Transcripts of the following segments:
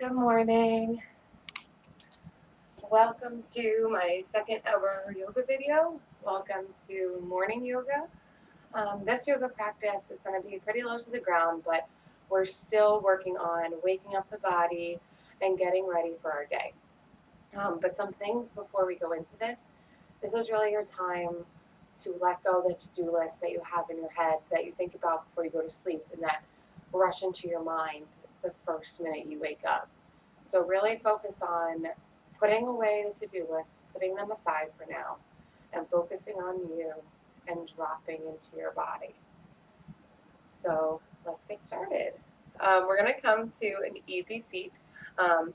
Good morning. Welcome to my second ever yoga video. Welcome to morning yoga. This yoga practice is going to be pretty low to the ground, but we're still working on waking up the body and getting ready for our day. But some things before we go into this is really your time to let go the to-do list that you have in your head that you think about before you go to sleep and that rush into your mind the first minute you wake up. So really focus on putting away the to-do list, putting them aside for now, and focusing on you and dropping into your body. So let's get started. We're going to come to an easy seat. Um,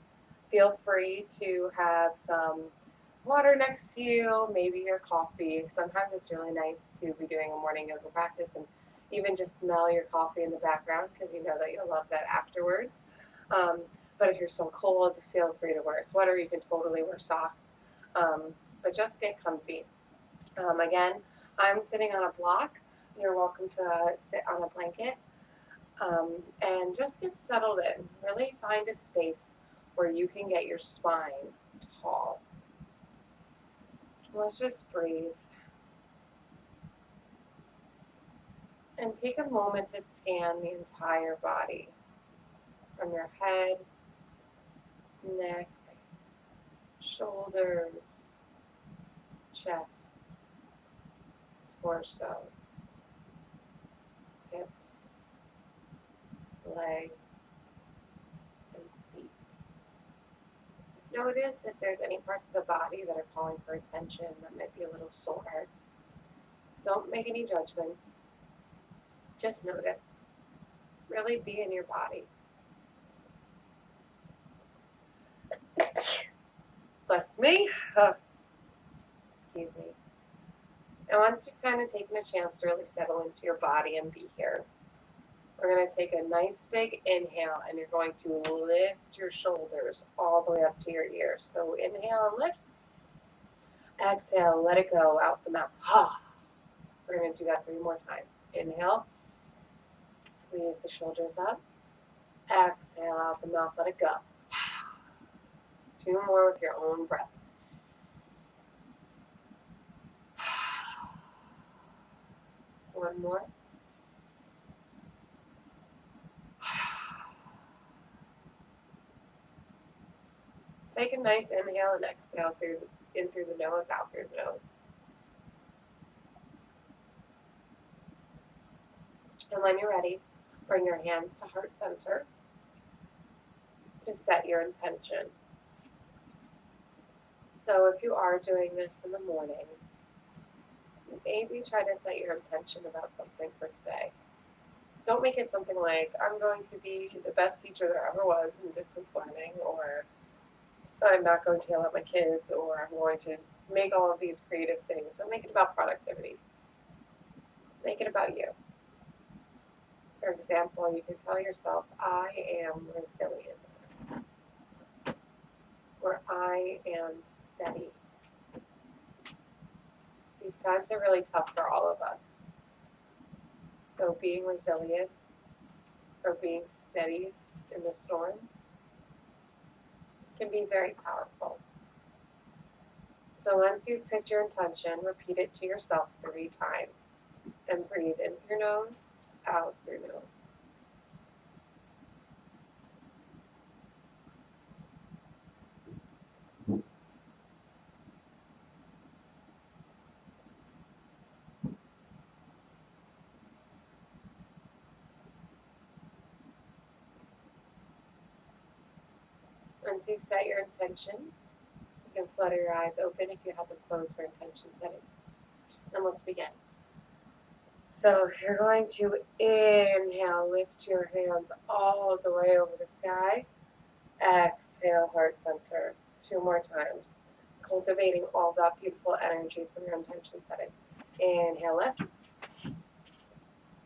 Feel free to have some water next to you, maybe your coffee. Sometimes it's really nice to be doing a morning yoga practice and even just smell your coffee in the background because you know that you'll love that afterwards. Um, but if you're so cold, feel free to wear a sweater. You can totally wear socks, but just get comfy. Again, I'm sitting on a block. You're welcome to sit on a blanket and just get settled in. Really find a space where you can get your spine tall. Let's just breathe. And take a moment to scan the entire body from your head, neck, shoulders, chest, torso, hips, legs, and feet. Notice if there's any parts of the body that are calling for attention that might be a little sore. Don't make any judgments. Just notice. Really be in your body. Bless me. Excuse me. And once you've kind of taken a chance to really settle into your body and be here, we're going to take a nice big inhale and you're going to lift your shoulders all the way up to your ears. So inhale and lift. Exhale, let it go out the mouth. We're going to do that 3 more times. Inhale, squeeze the shoulders up. Exhale out the mouth, let it go. 2 more with your own breath. One more. Take a nice inhale and exhale in through the nose, out through the nose. And when you're ready, bring your hands to heart center to set your intention. So if you are doing this in the morning, maybe try to set your intention about something for today. Don't make it something like, I'm going to be the best teacher there ever was in distance learning, or I'm not going to yell at my kids, or I'm going to make all of these creative things. Don't make it about productivity. Make it about you. For example, you can tell yourself, I am resilient, or I am steady. These times are really tough for all of us. So being resilient or being steady in the storm can be very powerful. So once you've picked your intention, repeat it to yourself 3 times and breathe in through nose, out through nose. Once you've set your intention, you can flutter your eyes open if you have them closed for intention setting. And let's begin. So you're going to inhale, lift your hands all the way over the sky. Exhale, heart center. 2 more times. Cultivating all that beautiful energy from your intention setting. Inhale, lift.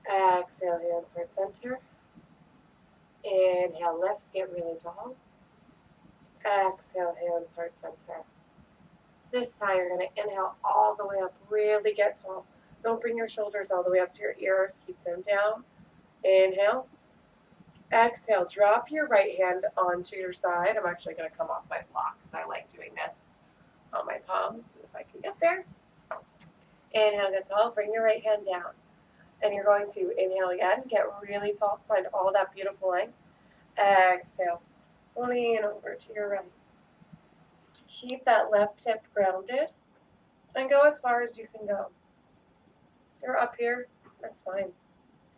Exhale, hands, heart center. Inhale, lifts, get really tall. Exhale, hands, heart center. This time you're going to inhale all the way up, really get tall. Don't bring your shoulders all the way up to your ears, keep them down. Inhale. Exhale, drop your right hand onto your side. I'm actually going to come off my block because I like doing this on my palms if I can get there. Inhale, get tall. Bring your right hand down. And you're going to inhale again, get really tall, find all that beautiful length. Exhale, lean over to your right. Keep that left hip grounded and go as far as you can go. If you're up here, that's fine.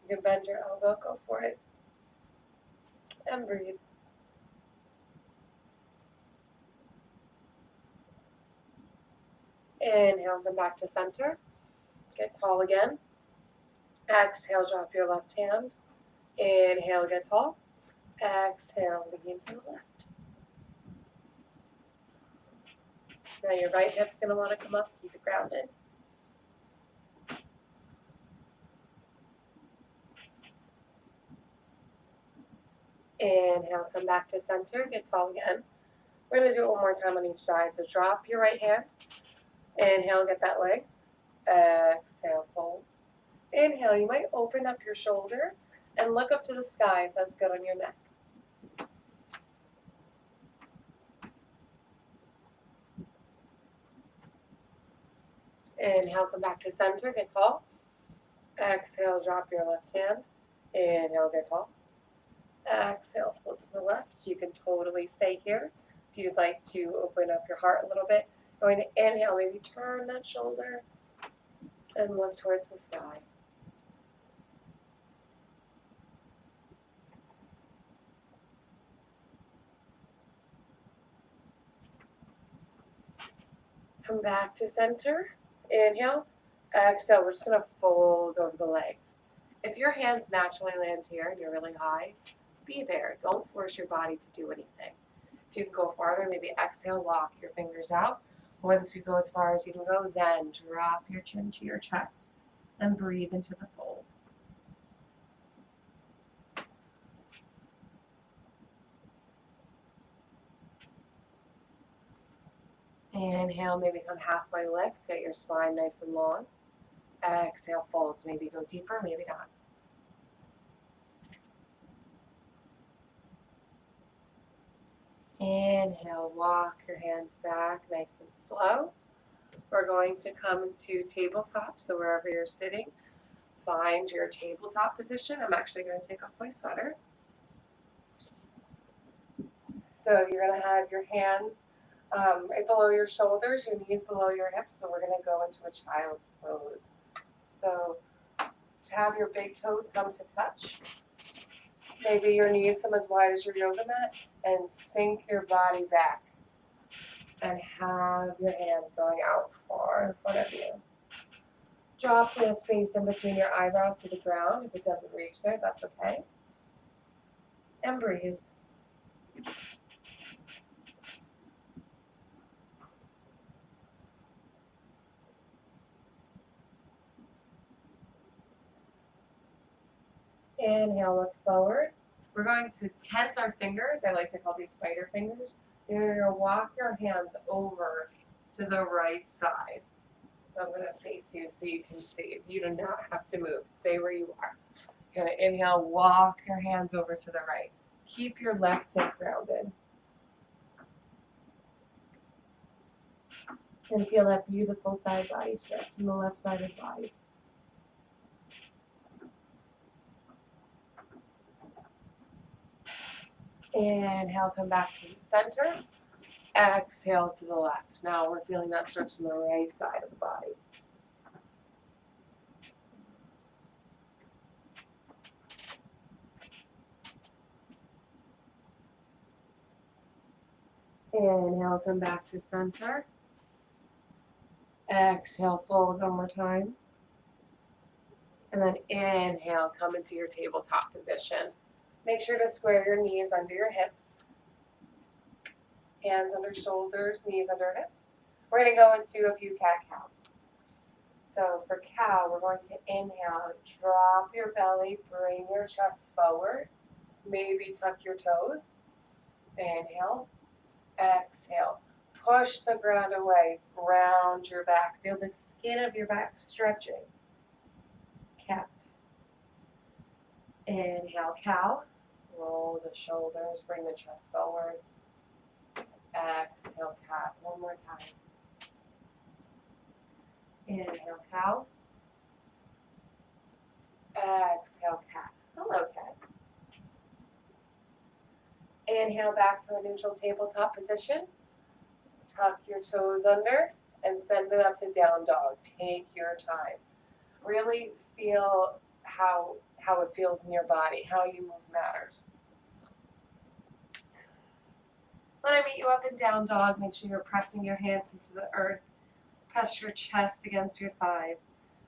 You can bend your elbow, go for it. And breathe. Inhale, come back to center. Get tall again. Exhale, drop your left hand. Inhale, get tall. Exhale, lean to the left. Now your right hip's going to want to come up. Keep it grounded. Inhale, come back to center. Get tall again. We're going to do it one more time on each side. So drop your right hand. Inhale, get that leg. Exhale, fold. Inhale, you might open up your shoulder and look up to the sky if that's good on your neck. Inhale, come back to center, get tall. Exhale, drop your left hand. Inhale, get tall. Exhale, fold to the left. You can totally stay here. If you'd like to open up your heart a little bit, going to inhale, maybe turn that shoulder and look towards the sky. Come back to center. Inhale. Exhale. We're just going to fold over the legs. If your hands naturally land here and you're really high, be there. Don't force your body to do anything. If you can go farther, maybe exhale, walk your fingers out. Once you go as far as you can go, then drop your chin to your chest and breathe into the fold. Inhale, maybe come halfway lift, get your spine nice and long. Exhale, fold. Maybe go deeper, maybe not. Inhale, walk your hands back nice and slow. We're going to come to tabletop, so wherever you're sitting, find your tabletop position. I'm actually going to take off my sweater. So you're going to have your hands right below your shoulders, your knees below your hips, but we're going to go into a child's pose. So to have your big toes come to touch, maybe your knees come as wide as your yoga mat, and sink your body back. And have your hands going out far in front of you. Drop the space in between your eyebrows to the ground. If it doesn't reach there, that's okay. And breathe. Inhale, look forward. We're going to tent our fingers. I like to call these spider fingers. You're going to walk your hands over to the right side. So I'm going to face you so you can see. You do not have to move. Stay where you are. You're going to inhale, walk your hands over to the right. Keep your left hip grounded. And feel that beautiful side body stretch in the left side of the body. Inhale, come back to the center. Exhale to the left. Now we're feeling that stretch on the right side of the body. Inhale, come back to center. Exhale, fold one more time. And then inhale, come into your tabletop position. Make sure to square your knees under your hips. Hands under shoulders, knees under hips. We're going to go into a few cat-cows. So for cow, we're going to inhale, drop your belly, bring your chest forward. Maybe tuck your toes. Inhale. Exhale. Push the ground away. Round your back. Feel the skin of your back stretching. Cat. Inhale, cow. Roll the shoulders, bring the chest forward. Exhale, cat. One more time. Inhale, cow. Exhale, cat. Hello, cat. Inhale back to a neutral tabletop position. Tuck your toes under and send it up to down dog. Take your time. Really feel how it feels in your body. How you move matters. When I meet you up in down dog, make sure you're pressing your hands into the earth. Press your chest against your thighs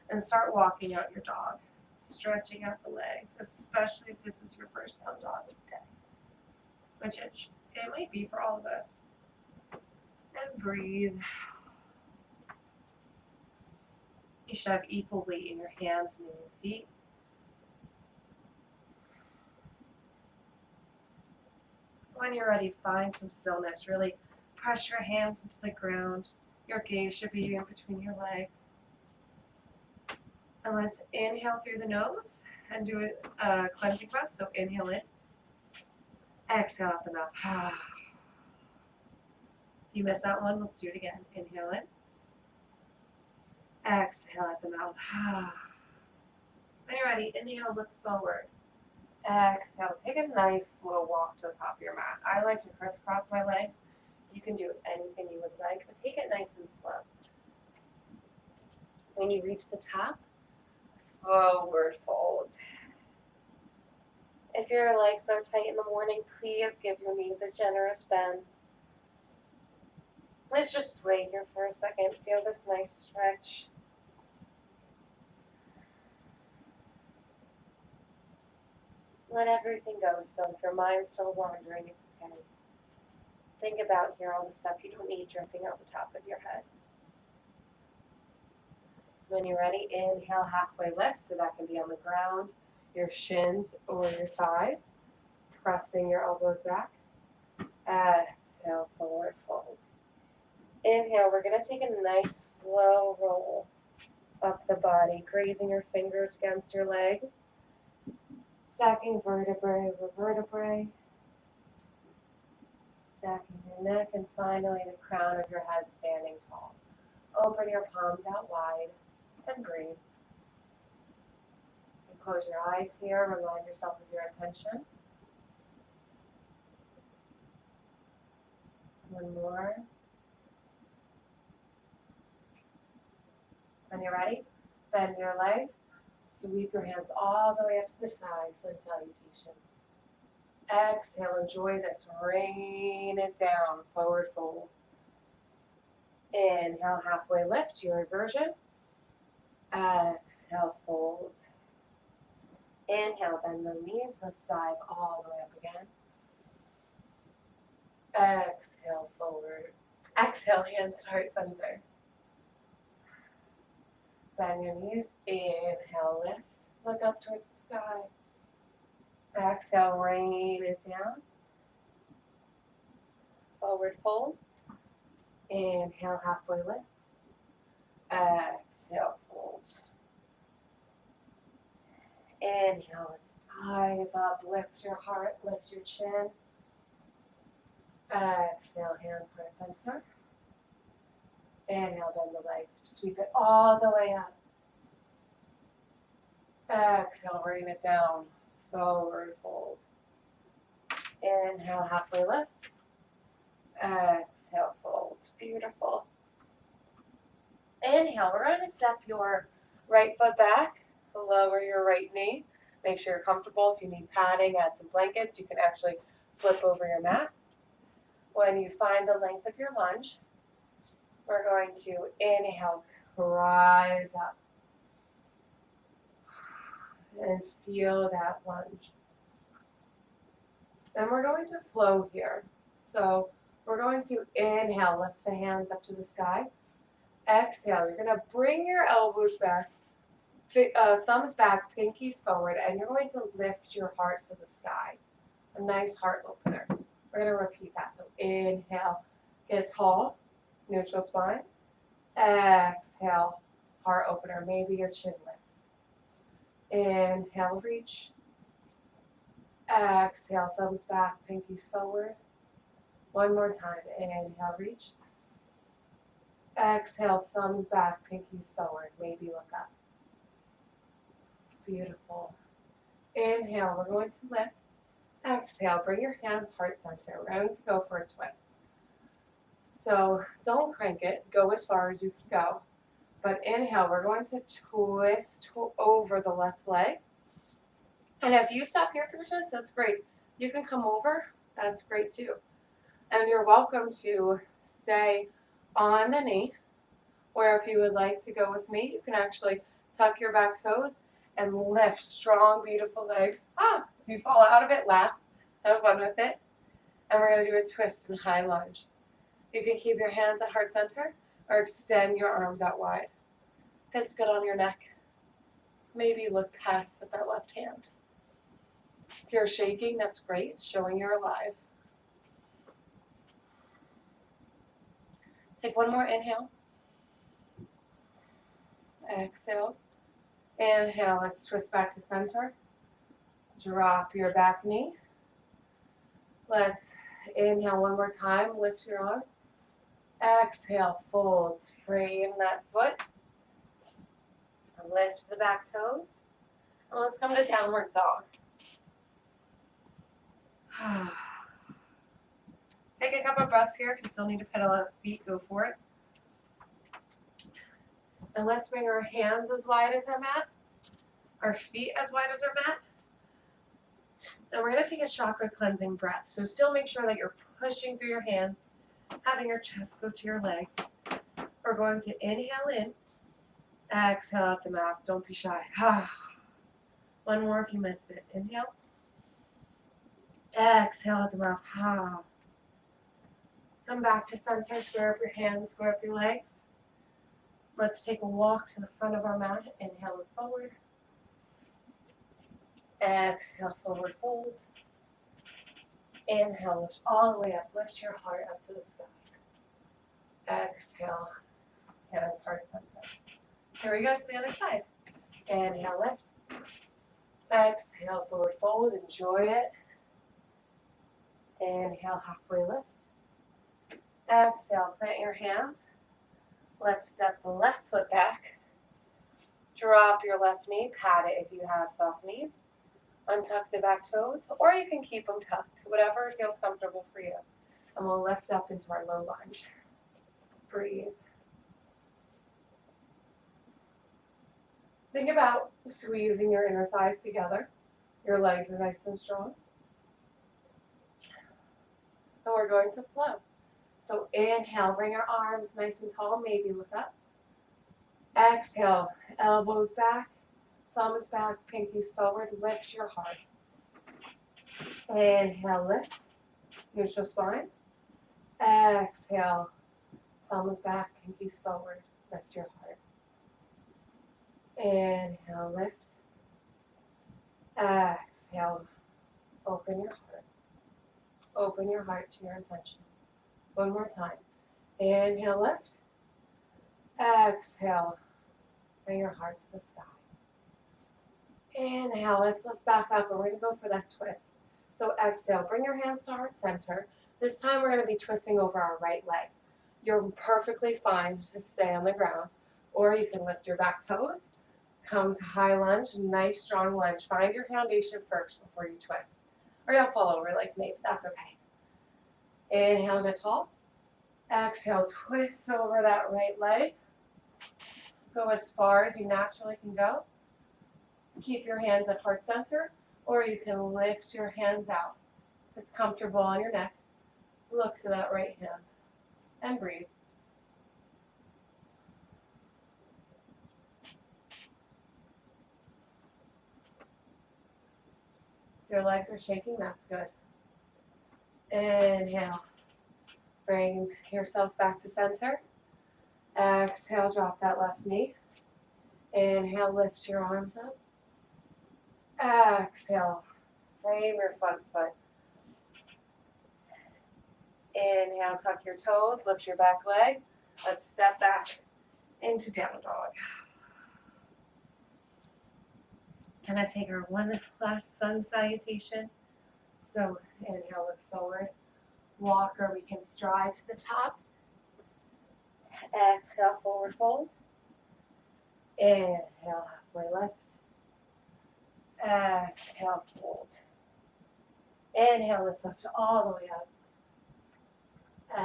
and start walking out your dog. Stretching out the legs, especially if this is your first down dog of the day, which it might be for all of us. And breathe. You should have equal weight in your hands and in your feet. When you're ready, find some stillness. Really press your hands into the ground. Your gaze should be in between your legs. And let's inhale through the nose and do a cleansing breath. So inhale in. Exhale out the mouth. If you missed that one, let's do it again. Inhale in. Exhale out the mouth. When you're ready, inhale, look forward. Exhale, take a nice slow walk to the top of your mat. I like to crisscross my legs. You can do anything you would like, but take it nice and slow. When you reach the top, forward fold. If your legs are tight in the morning, please give your knees a generous bend. Let's just sway here for a second. Feel this nice stretch. Let everything go still. If your mind's still wandering, it's okay. Think about here all the stuff you don't need dripping out the top of your head. When you're ready, inhale, halfway lift, so that can be on the ground, your shins or your thighs, pressing your elbows back. Exhale, forward fold. Inhale, we're going to take a nice slow roll up the body, grazing your fingers against your legs, stacking vertebrae over vertebrae, stacking your neck, and finally the crown of your head standing tall. Open your palms out wide and breathe. You close your eyes here, remind yourself of your intention. One more. When you're ready, bend your legs, sweep your hands all the way up to the sides, like salutations. Exhale, enjoy this. Rain it down, forward fold. Inhale, halfway lift, your version. Exhale, fold. Inhale, bend the knees. Let's dive all the way up again. Exhale, forward. Exhale, hands heart center. Bend your knees. Inhale, lift. Look up towards the sky. Exhale, rain it down. Forward fold. Inhale, halfway lift. Exhale, fold. Inhale, let's dive up. Lift your heart, lift your chin. Exhale, hands heart center. Inhale, bend the legs. Sweep it all the way up. Exhale, rain it down. Forward fold. Inhale, halfway lift. Exhale, fold. Beautiful. Inhale, we're going to step your right foot back. Lower your right knee. Make sure you're comfortable. If you need padding, add some blankets. You can actually flip over your mat. When you find the length of your lunge, we're going to inhale, rise up, and feel that lunge. Then we're going to flow here. So we're going to inhale, lift the hands up to the sky. Exhale, you're going to bring your elbows back, thumbs back, pinkies forward, and you're going to lift your heart to the sky. A nice heart opener. We're going to repeat that. So inhale, get tall, neutral spine. Exhale, heart opener. Maybe your chin lifts. Inhale, reach. Exhale, thumbs back, pinkies forward. One more time. Inhale, reach. Exhale, thumbs back, pinkies forward. Maybe look up. Beautiful. Inhale, we're going to lift. Exhale, bring your hands heart center. We're going to go for a twist. So don't crank it. Go as far as you can go. But inhale, we're going to twist over the left leg. And if you stop here for your twist, that's great. You can come over. That's great too. And you're welcome to stay on the knee. Or if you would like to go with me, you can actually tuck your back toes and lift strong, beautiful legs. If you fall out of it, laugh. Have fun with it. And we're going to do a twist and high lunge. You can keep your hands at heart center or extend your arms out wide. Fits good on your neck. Maybe look past at that left hand. If you're shaking, that's great. It's showing you're alive. Take one more inhale. Exhale. Inhale, let's twist back to center. Drop your back knee. Let's inhale one more time. Lift your arms. Exhale, fold. Frame that foot. Lift the back toes. And let's come to downward dog. Take a couple of breaths here. If you still need to pedal out feet, go for it. And let's bring our hands as wide as our mat, our feet as wide as our mat. And we're going to take a chakra cleansing breath. So still make sure that you're pushing through your hands, having your chest go to your legs. We're going to inhale in, exhale out the mouth. Don't be shy. One more if you missed it. Inhale. Exhale out the mouth. Come back to center. Square up your hands, square up your legs. Let's take a walk to the front of our mat. Inhale, look forward. Exhale, forward fold. Inhale, lift all the way up. Lift your heart up to the sky. Exhale, hands heart center. Here we go to the other side. Inhale, lift. Exhale, forward fold. Enjoy it. Inhale, halfway lift. Exhale, plant your hands. Let's step the left foot back. Drop your left knee. Pat it if you have soft knees. Untuck the back toes, or you can keep them tucked, whatever feels comfortable for you. And we'll lift up into our low lunge. Breathe. Think about squeezing your inner thighs together. Your legs are nice and strong. And we're going to flow. So inhale, bring our arms nice and tall, maybe look up. Exhale, elbows back, thumbs back, pinkies forward, lift your heart. Inhale, lift, neutral spine. Exhale, thumbs back, pinkies forward, lift your heart. Inhale, lift. Exhale, open your heart. Open your heart to your intention. One more time. Inhale, lift. Exhale, bring your heart to the sky. Inhale, let's lift back up, and we're going to go for that twist. So exhale, bring your hands to heart center. This time we're going to be twisting over our right leg. You're perfectly fine to stay on the ground, or you can lift your back toes, come to high lunge, nice strong lunge. Find your foundation first before you twist. Or you'll fall over like me, but that's okay. Inhale, get tall. Exhale, twist over that right leg. Go as far as you naturally can go. Keep your hands at heart center, or you can lift your hands out. If it's comfortable on your neck, look to that right hand and breathe. If your legs are shaking, that's good. Inhale. Bring yourself back to center. Exhale, drop that left knee. Inhale, lift your arms up. Exhale, frame your front foot. Inhale, tuck your toes, lift your back leg. Let's step back into down dog. Can I take our one last sun salutation? So inhale, look forward. Walk, or we can stride to the top. Exhale, forward fold. Inhale, halfway lift. Exhale, fold. Inhale, let's lift all the way up.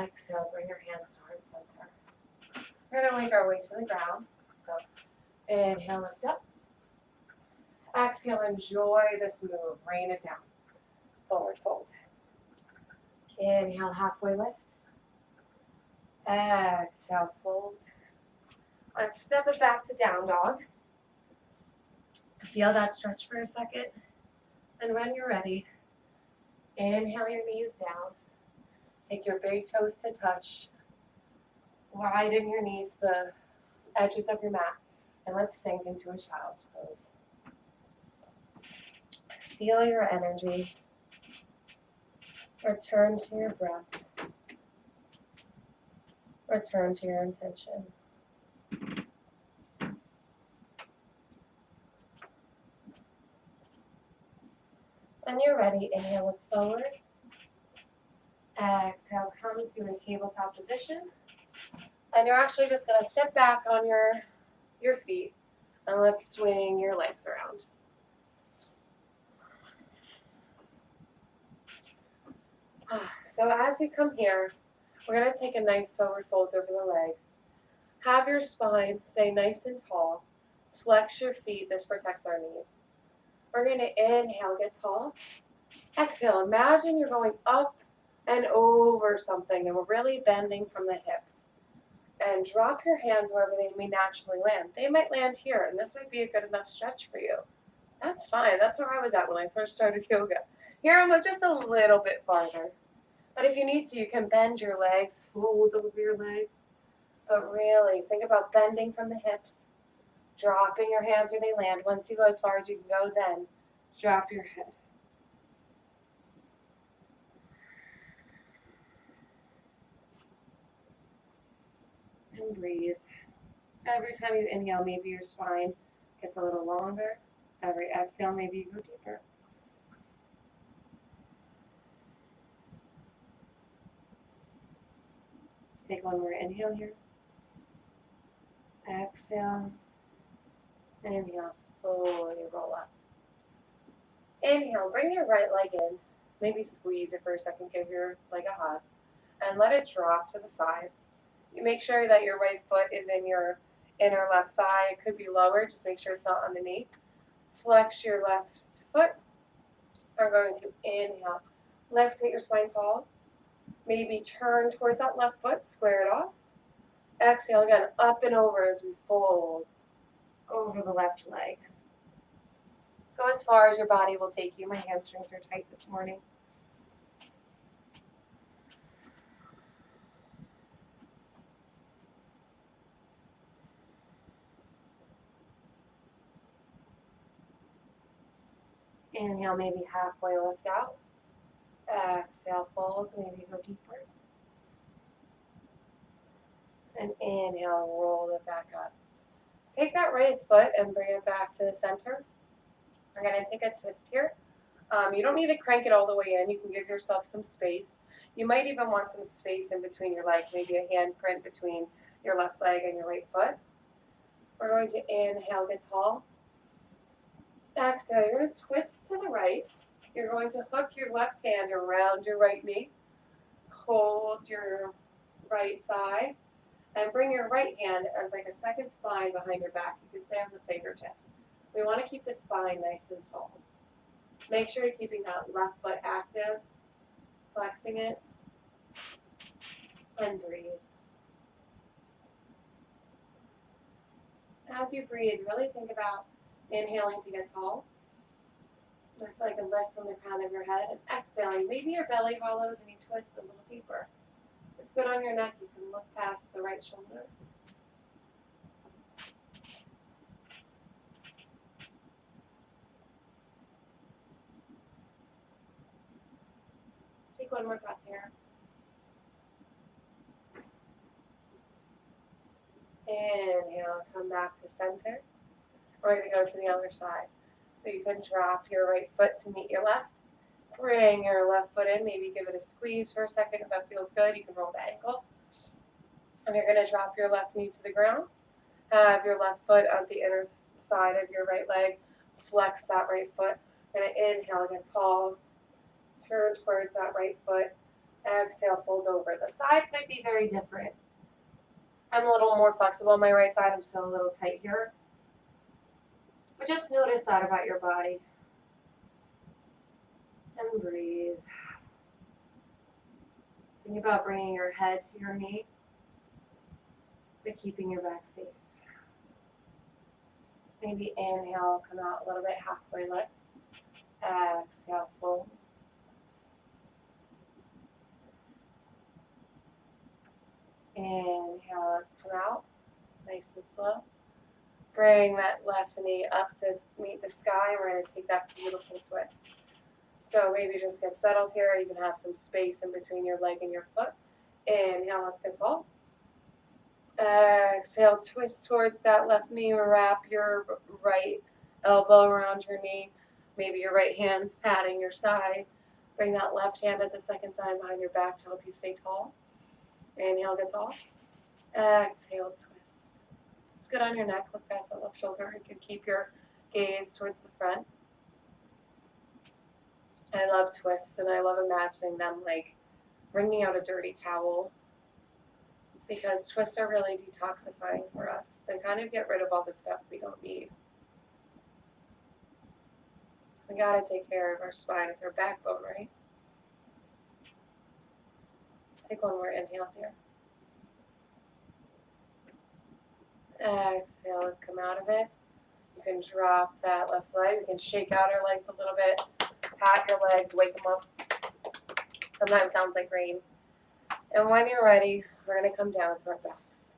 Exhale, bring your hands towards center. We're going to make our way to the ground. So inhale, lift up. Exhale, enjoy this move. Rain it down. Forward fold. Inhale, halfway lift. Exhale, fold. Let's step it back to down dog. Feel that stretch for a second. And when you're ready, inhale your knees down. Take your big toes to touch. Widen your knees to the edges of your mat. And let's sink into a child's pose. Feel your energy. Return to your breath. Return to your intention. When you're ready, inhale, look forward. Exhale, come to a tabletop position. And you're actually just going to sit back on your feet. And let's swing your legs around. So as you come here, we're going to take a nice forward fold over the legs. Have your spine stay nice and tall. Flex your feet. This protects our knees. We're going to inhale, get tall. Exhale, imagine you're going up and over something, and we're really bending from the hips. And drop your hands wherever they may naturally land. They might land here, and this might be a good enough stretch for you. That's fine. That's where I was at when I first started yoga. Here I'm just a little bit farther. But if you need to, you can bend your legs, fold over your legs. But really, think about bending from the hips, dropping your hands where they land. Once you go as far as you can go, then drop your head. And breathe. Every time you inhale, maybe your spine gets a little longer. Every exhale, maybe you go deeper. Take one more inhale here. Exhale. Inhale, slowly roll up. Inhale, bring your right leg in. Maybe squeeze it for a second, give your leg a hug. And let it drop to the side. You make sure that your right foot is in your inner left thigh. It could be lower, just make sure it's not underneath. Flex your left foot. We're going to inhale. Lift, get your spine tall. Maybe turn towards that left foot, square it off. Exhale again, up and over as we fold over the left leg. Go as far as your body will take you. My hamstrings are tight this morning. Inhale, maybe halfway lift out. Exhale, fold, maybe go deeper. And inhale, roll it back up. Take that right foot and bring it back to the center. We're going to take a twist here. You don't need to crank it all the way in. You can give yourself some space. You might even want some space in between your legs, maybe a hand print between your left leg and your right foot. We're going to inhale, get tall. Exhale, you're going to twist to the right. You're going to hook your left hand around your right knee. Hold your right thigh. And bring your right hand as like a second spine behind your back. You can stay on the fingertips. We want to keep the spine nice and tall. Make sure you're keeping that left foot active, flexing it, and breathe. As you breathe, really think about inhaling to get tall. Like a lift from the crown of your head. And exhaling, maybe your belly hollows and you twist a little deeper. It's good on your neck. You can look past the right shoulder. Take one more breath here. Inhale, come back to center. We're going to go to the other side. So you can drop your right foot to meet your left. Bring your left foot in, maybe give it a squeeze for a second. If that feels good, you can roll the ankle. And you're going to drop your left knee to the ground. Have your left foot on the inner side of your right leg. Flex that right foot. Going to inhale, get tall. Turn towards that right foot. Exhale, fold over. The sides might be very different. I'm a little more flexible on my right side. I'm still a little tight here. But just notice that about your body. And breathe. Think about bringing your head to your knee, but keeping your back safe. Maybe inhale, come out a little bit, halfway lift. Exhale, fold. Inhale, let's come out, nice and slow. Bring that left knee up to meet the sky. We're going to take that beautiful twist. So maybe just get settled here. You can have some space in between your leg and your foot. Inhale, let's get tall. Exhale, twist towards that left knee. Wrap your right elbow around your knee. Maybe your right hand's patting your side. Bring that left hand as a second sign behind your back to help you stay tall. Inhale, get tall. Exhale, twist. It's good on your neck. Look past that left shoulder. You can keep your gaze towards the front. I love twists, and I love imagining them like wringing out a dirty towel, because twists are really detoxifying for us. They kind of get rid of all the stuff we don't need. We gotta take care of our spine. It's our backbone, right? Take one more inhale here. Exhale, let's come out of it. You can drop that left leg. We can shake out our legs a little bit. Pat your legs, wake them up. Sometimes sounds like rain. And when you're ready, we're going to come down to our backs.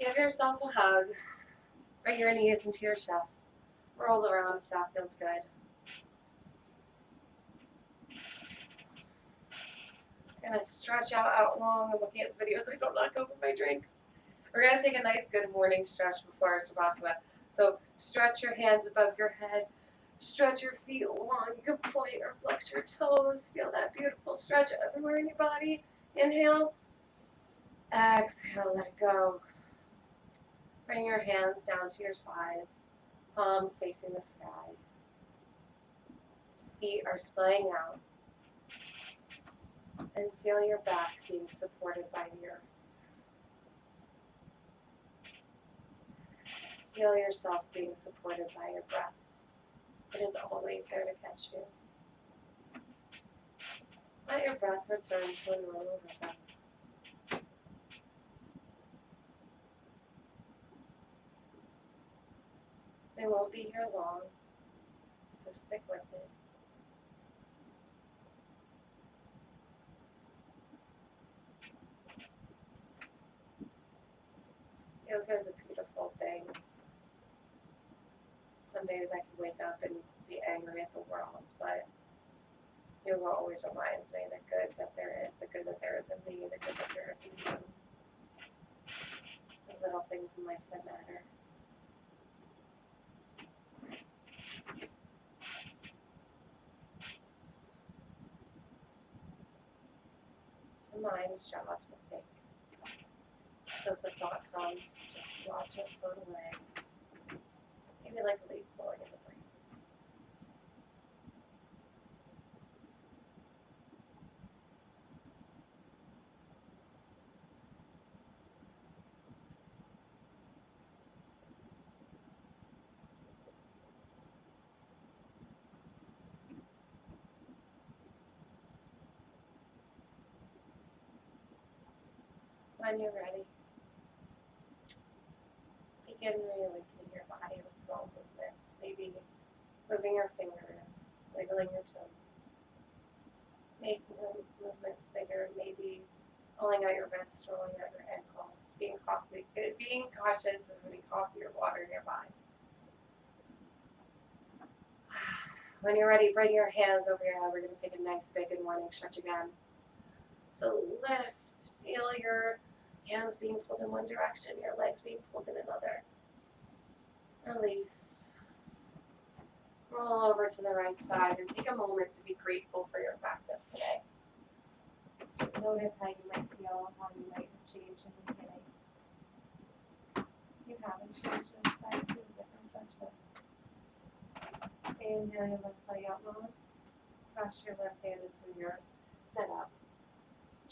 Give yourself a hug. Bring your knees into your chest. Roll around if that feels good. I'm going to stretch out long. I'm looking at the video so I don't knock over my drinks. We're going to take a nice good morning stretch before our Savasana. So stretch your hands above your head. Stretch your feet long. You can point or flex your toes. Feel that beautiful stretch everywhere in your body. Inhale. Exhale, let it go. Bring your hands down to your sides. Palms facing the sky. Feet are splaying out. And feel your back being supported by the earth. Feel yourself being supported by your breath. It is always there to catch you. Let your breath return to a normal rhythm. They won't be here long, so stick with it. Yoga is a beautiful thing. Some days I can wake up and be angry at the world, but yoga always reminds me the good that there is, the good that there is in me, the good that there is in you. The little things in life that matter. The mind's job to think. So if the thought comes, just watch it float away. Maybe like a leaf blowing in the breeze. When you're ready, begin reawakening your body with small movements. Maybe moving your fingers, wiggling your toes, making the movements bigger, maybe pulling out your wrists, rolling out your ankles, being cautious of any coffee or water nearby. When you're ready, bring your hands over your head. We're going to take a nice big good morning stretch again. So lift, feel your hands being pulled in one direction, your legs being pulled in another. Release. Roll over to the right side and take a moment to be grateful for your practice today. Notice how you might feel, how you might have changed in the beginning. You haven't changed your side to a different judgment. Inhale your left leg out long. Cross your left hand into your sit-up.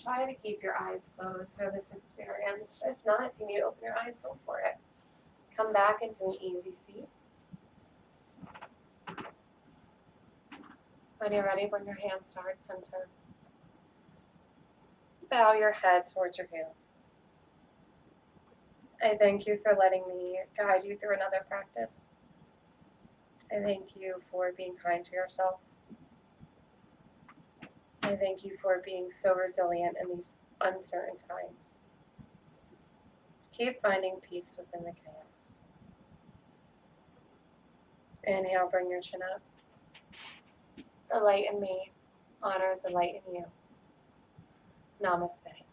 Try to keep your eyes closed through this experience. If not, if you need to open your eyes, go for it. Come back into an easy seat. When you're ready, bring your hands to heart center. Bow your head towards your hands. I thank you for letting me guide you through another practice. I thank you for being kind to yourself. I thank you for being so resilient in these uncertain times. Keep finding peace within the chaos. Inhale, bring your chin up. The light in me honors the light in you. Namaste.